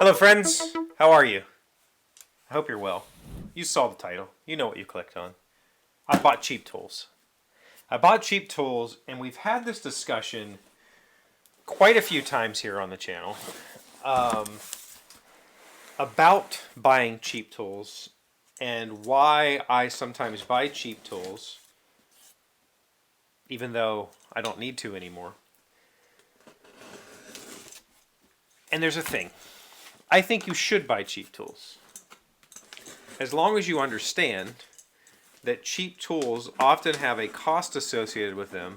Hello friends, how are you? I hope you're well. You saw the title. You know what you clicked on. I bought cheap tools. I bought cheap tools, and we've had this discussion quite a few times here on the channel about buying cheap tools and why I sometimes buy cheap tools even though I don't need to anymore. And there's a thing. I think you should buy cheap tools. As long as you understand that cheap tools often have a cost associated with them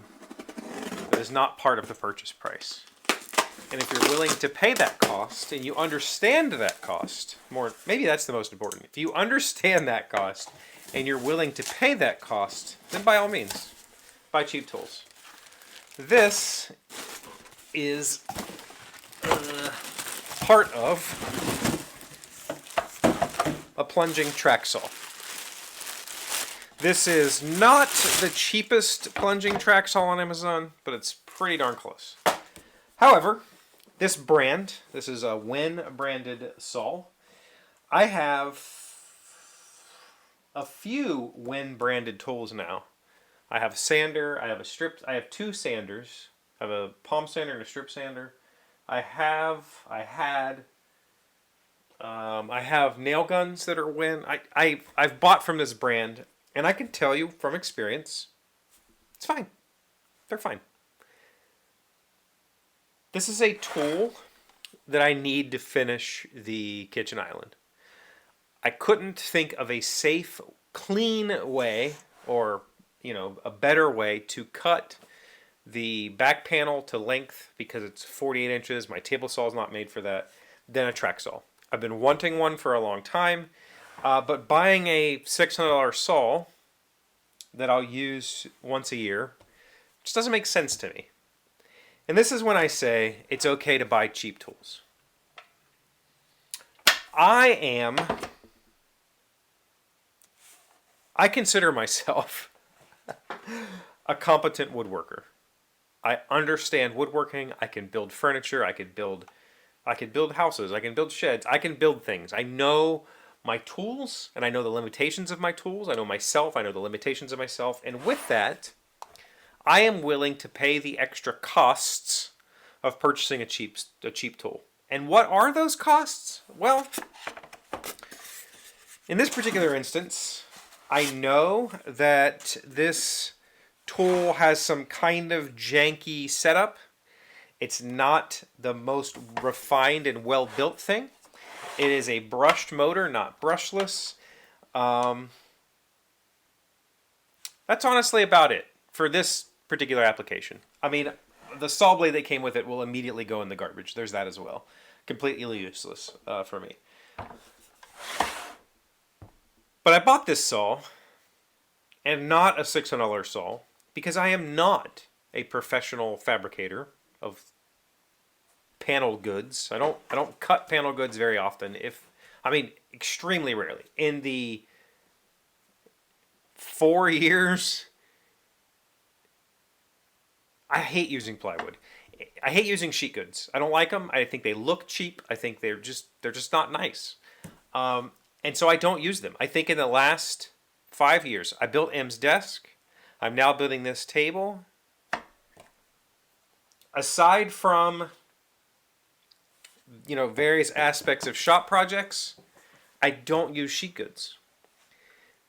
that is not part of the purchase price. And if you're willing to pay that cost and you understand that cost, maybe that's the most important. If you understand that cost and you're willing to pay that cost, then by all means, buy cheap tools. This is part of a plunging track saw. This is not the cheapest plunging track saw on Amazon, but it's pretty darn close. However, this is a Win branded saw. I have a few Win branded tools now. I have a sander, I have two sanders. I have a palm sander and a strip sander. I have nail guns that are Win. I've bought from this brand, and I can tell you from experience, it's fine. They're fine. This is a tool that I need to finish the kitchen island. I couldn't think of a safe, clean way, or a better way to cut the back panel to length, because it's 48 inches. My table saw is not made for that, than a track saw. I've been wanting one for a long time, but buying a $600 saw that I'll use once a year just doesn't make sense to me. And this is when I say it's okay to buy cheap tools. I consider myself a competent woodworker. I understand woodworking. I can build furniture. I could build houses. I can build sheds. I can build things. I know my tools, and I know the limitations of my tools. I know myself. I know the limitations of myself. And with that, I am willing to pay the extra costs of purchasing a cheap tool. And what are those costs? Well, in this particular instance, I know that this tool has some kind of janky setup. It's not the most refined and well-built thing. It is a brushed motor, not brushless. That's honestly about it for this particular application. I mean, the saw blade that came with it will immediately go in the garbage. There's that as well. Completely useless for me. But I bought this saw, and not a $600 saw, because I am not a professional fabricator of panel goods. I don't cut panel goods very often. Extremely rarely. In the 4 years, I hate using plywood. I hate using sheet goods. I don't like them. I think they look cheap. I think they're just not nice. And so I don't use them. I think in the last 5 years, I built M's desk. I'm now building this table. Aside from various aspects of shop projects, I don't use sheet goods.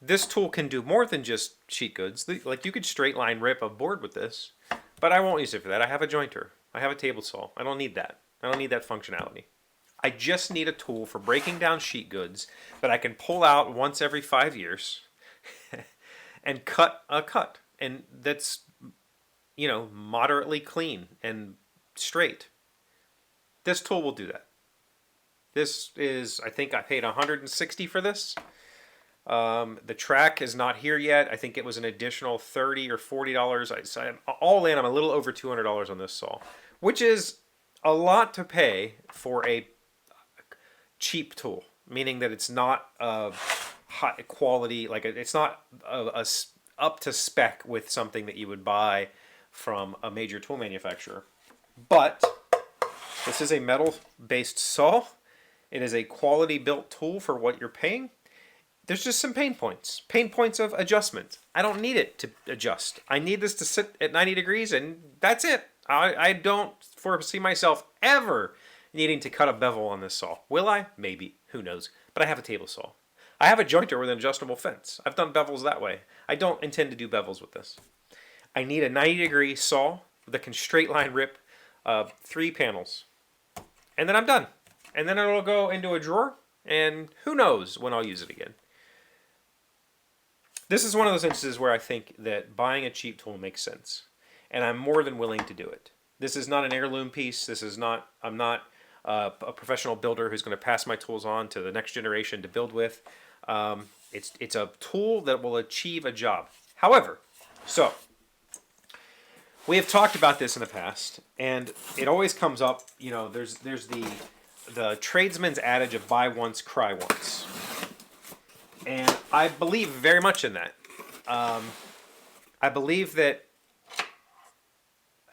This tool can do more than just sheet goods. Like, you could straight line rip a board with this, but I won't use it for that. I have a jointer. I have a table saw. I don't need that. I don't need that functionality. I just need a tool for breaking down sheet goods that I can pull out once every 5 years and cut a cut. And that's, moderately clean and straight. This tool will do that. This is, I think I paid $160 for this. The track is not here yet. I think it was an additional $30 or $40. All in, I'm a little over $200 on this saw, which is a lot to pay for a cheap tool, meaning that it's not high quality, it's not up to spec with something that you would buy from a major tool manufacturer. But this is a metal-based saw, It is a quality built tool for what you're paying. There's just some pain points. Pain points of adjustment. I don't need it to adjust. I need this to sit at 90 degrees and that's it. I don't foresee myself ever needing to cut a bevel on this saw. Will I? Maybe. Who knows? But I have a table saw. I have a jointer with an adjustable fence. I've done bevels that way. I don't intend to do bevels with this. I need a 90-degree saw that can straight line rip 3 panels. And then I'm done. And then it'll go into a drawer, and who knows when I'll use it again. This is one of those instances where I think that buying a cheap tool makes sense. And I'm more than willing to do it. This is not an heirloom piece. I'm not a professional builder who's going to pass my tools on to the next generation to build with. It's a tool that will achieve a job. However, so we have talked about this in the past, and it always comes up. You know, there's the tradesman's adage of buy once, cry once, and I believe very much in that. I believe that,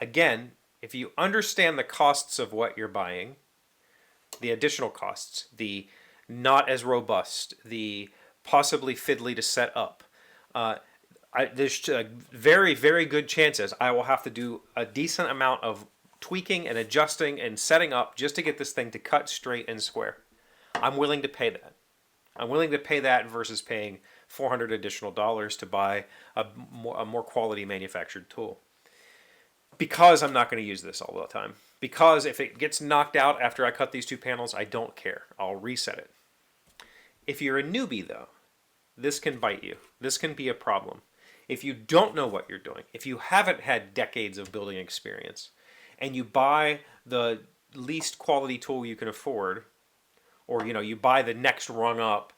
again, if you understand the costs of what you're buying, the additional costs, the not as robust, the possibly fiddly to set up, there's very, very good chances I will have to do a decent amount of tweaking and adjusting and setting up just to get this thing to cut straight and square. I'm willing to pay that. I'm willing to pay that versus paying $400 additional to buy a more quality manufactured tool. Because I'm not going to use this all the time. Because if it gets knocked out after I cut these 2 panels, I don't care. I'll reset it. If you're a newbie, though, this can bite you. This can be a problem. If you don't know what you're doing, if you haven't had decades of building experience, and you buy the least quality tool you can afford, or you buy the next rung up,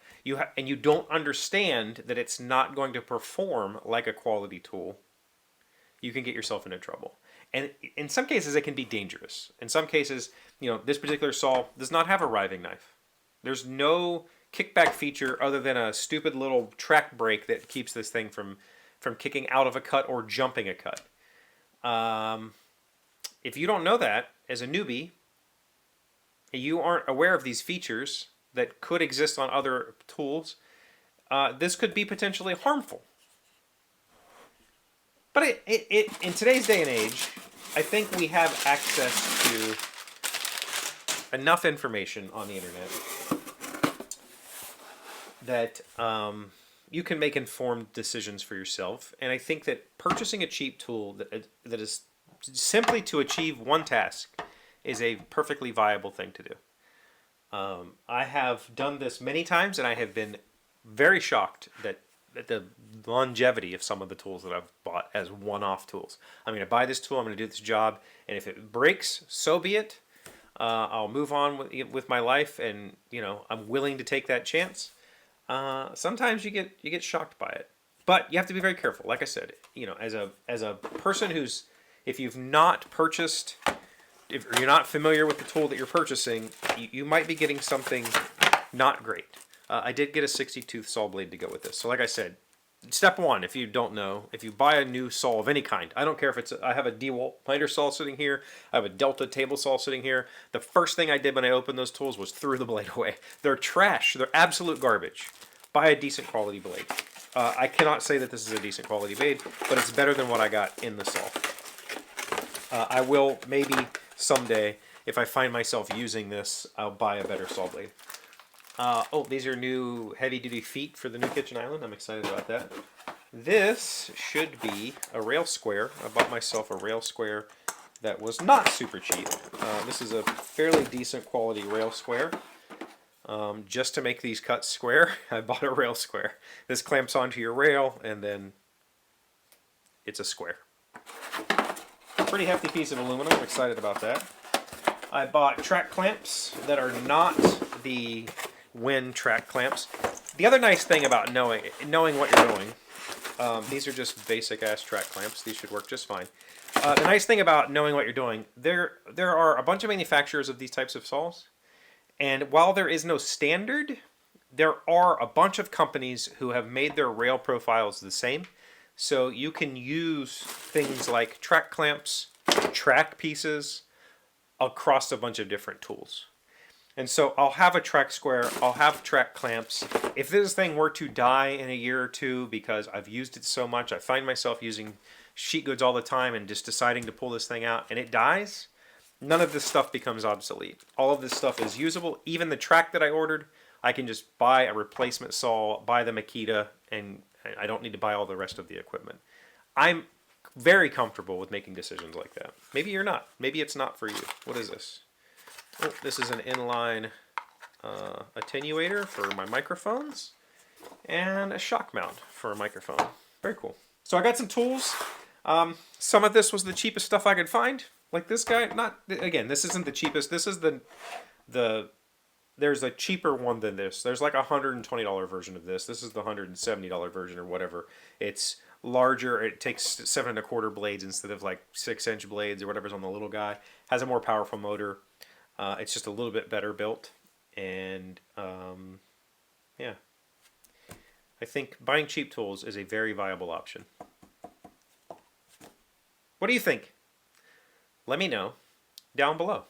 and you don't understand that it's not going to perform like a quality tool, you can get yourself into trouble. And in some cases, it can be dangerous. In some cases, this particular saw does not have a riving knife. There's no kickback feature other than a stupid little track brake that keeps this thing from kicking out of a cut or jumping a cut. If you don't know that as a newbie, you aren't aware of these features that could exist on other tools, this could be potentially harmful. But in today's day and age, I think we have access to enough information on the internet that you can make informed decisions for yourself. And I think that purchasing a cheap tool that is simply to achieve one task is a perfectly viable thing to do. I have done this many times, and I have been very shocked at the longevity of some of the tools that I've bought as one-off tools. I'm going to buy this tool, I'm going to do this job, and if it breaks, so be it. I'll move on with my life, and I'm willing to take that chance. Sometimes you get shocked by it, but you have to be very careful. Like I said, as a person if you've not purchased, if you're not familiar with the tool that you're purchasing, you might be getting something not great. I did get a 60-tooth saw blade to go with this. So like I said, step one, if you don't know, if you buy a new saw of any kind, I don't care if I have a DeWalt miter saw sitting here, I have a Delta table saw sitting here. The first thing I did when I opened those tools was threw the blade away. They're trash. They're absolute garbage. Buy a decent quality blade. I cannot say that this is a decent quality blade, but it's better than what I got in the saw. I will maybe someday, if I find myself using this, I'll buy a better saw blade. These are new heavy-duty feet for the new kitchen island. I'm excited about that. This should be a rail square. I bought myself a rail square that was not super cheap. This is a fairly decent quality rail square. Just to make these cuts square, I bought a rail square. This clamps onto your rail, and then it's a square. Pretty hefty piece of aluminum. I'm excited about that. I bought track clamps that are not the Win track clamps. The other nice thing about knowing what you're doing, these are just basic ass track clamps. These should work just fine. The nice thing about knowing what you're doing, there are a bunch of manufacturers of these types of saws, and while there is no standard, there are a bunch of companies who have made their rail profiles the same. So you can use things like track clamps, track pieces across a bunch of different tools. And so I'll have a track square, I'll have track clamps. If this thing were to die in a year or two because I've used it so much, I find myself using sheet goods all the time and just deciding to pull this thing out and it dies, none of this stuff becomes obsolete. All of this stuff is usable. Even the track that I ordered, I can just buy a replacement saw, buy the Makita, and I don't need to buy all the rest of the equipment. I'm very comfortable with making decisions like that. Maybe you're not. Maybe it's not for you. What is this? Oh, this is an inline attenuator for my microphones and a shock mount for a microphone. Very cool. So I got some tools. Some of this was the cheapest stuff I could find. Like this guy, not, again, this isn't the cheapest. This is there's a cheaper one than this. There's like a $120 version of this. This is the $170 version or whatever. It's larger. It takes 7 1/4 blades instead of like 6-inch blades or whatever's on the little guy. Has a more powerful motor. It's just a little bit better built. And yeah, I think buying cheap tools is a very viable option. What do you think? Let me know down below.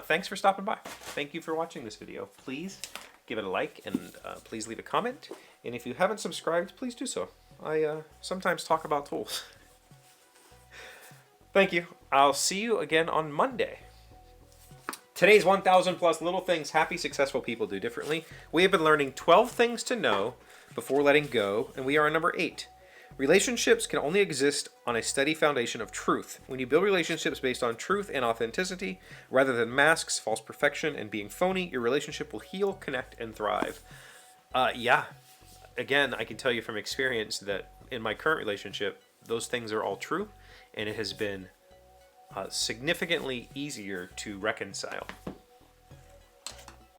Thanks for stopping by. Thank you for watching this video. Please give it a like and please leave a comment. And if you haven't subscribed, please do so. I sometimes talk about tools. Thank you. I'll see you again on Monday. Today's 1,000 plus little things happy, successful people do differently. We have been learning 12 things to know before letting go, and we are on number 8. Relationships can only exist on a steady foundation of truth. When you build relationships based on truth and authenticity, rather than masks, false perfection, and being phony, your relationship will heal, connect, and thrive. Yeah. Again, I can tell you from experience that in my current relationship, those things are all true, and it has been significantly easier to reconcile.